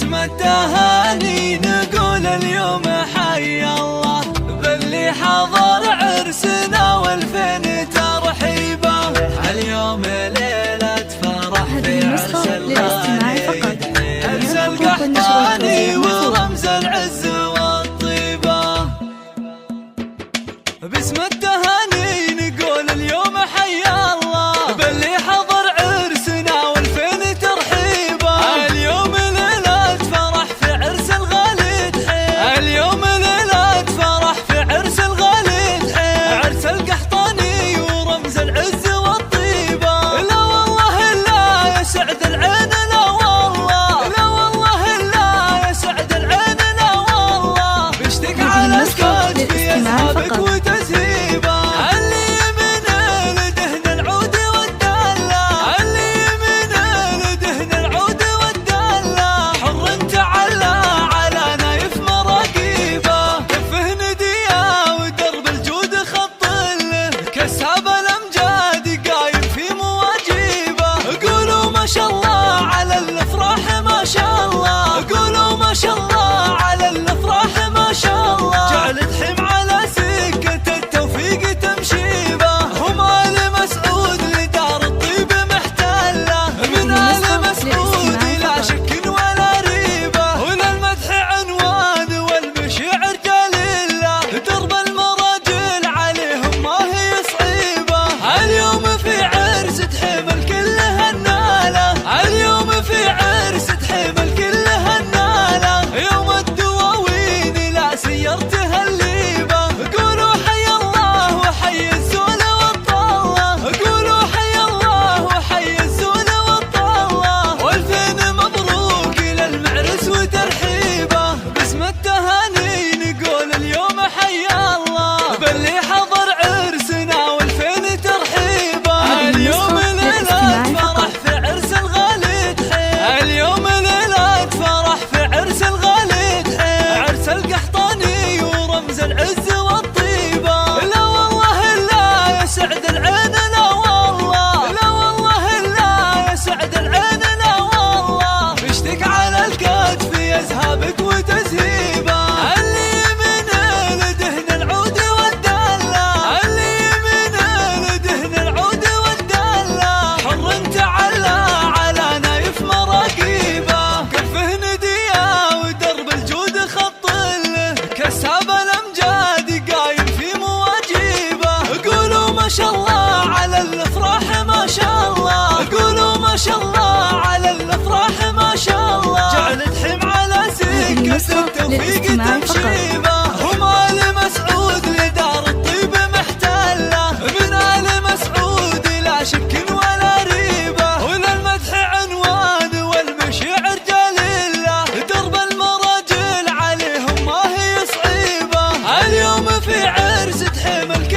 باسم التهاني نقول اليوم حي الله باللي حضر عرسنا والفين ترحيبه. اليوم ليلة فرح في عرس الغالي عرس القحطاني ورمز العز والطيبة. باسم التهاني نقول اليوم حي الله باللي حضر عرسنا والفين ترحيبه. اليوم ليلة فرح في عرس الغالي تحيب. اليوم ليلة فرح في عرس الغالي تحيب. عرس القحطاني ورمز العز والطيبة. لا والله لا يسعد العين لا والله. لا والله لا يسعد العين لا والله. بيشتك على الكتف يذهبك وتزهيبه. اللي من لدهن العود والدلة. اللي من لدهن العود والدلة. حر تعلى على نايف مراقيبه. كفه نديه ودرب الجود خط له. كساب الامجاد قايم في مواجيبه. قولوا ما شاء الله على الافراح ما شاء الله. قولوا ما شاء الله على الافراح ما شاء الله. جعلت حم على سكة التوفيق تمشيبه. هم آل مسعود لدار الطيب محتله. من آل مسعود لا شك ولا ريبه. وللمدح عنوان والمشيعر جليله. درب المراجل عليهم ما هي صعيبه. اليوم في عرس تحمل كل هالناله. اليوم في عرس تحمل كل هالناله. يوم الدواوين لا سيرتها الليبه. قولوا حي الله وحي الزول والطله. قولوا حي الله وحي الزول والطله. والفين مبروك للمعرس وترحيبه. باسم التهاني نقول اليوم حي الله باللي حضر عرسنا والفين ترحيبه. اليوم ليلة فرح في عرس الغالي تحيب. اليوم ليلة فرح في عرس الغالي تحيب. عرس القحطاني ورمز العز والطيبة. لا والله لا يسعد العين لا والله. لا والله لا يسعد العين لا والله. بيشتك على الكتف يذهبك وتزهيبه. اللي من لدهن العود والدلة. اللي من لدهن العود والدلة. حر تعلى على نايف مراقيبه. كفه نديه ودرب الجود خط له. كساب الامجاد قايم في مواجيبه. قولوا ما شاء الله على الافراح ما شاء الله. قولوا ما شاء الله على الافراح ما شاء الله. جعلت حم على سكة التوفيق تمشيبه. هم آل مسعود لدار الطيب محتله. من آل مسعود لا شك ولا ريبه. وللمدح عنوان والمشيعر جليله. درب المراجل عليهم ما هي صعيبه. اليوم في عرس تحمل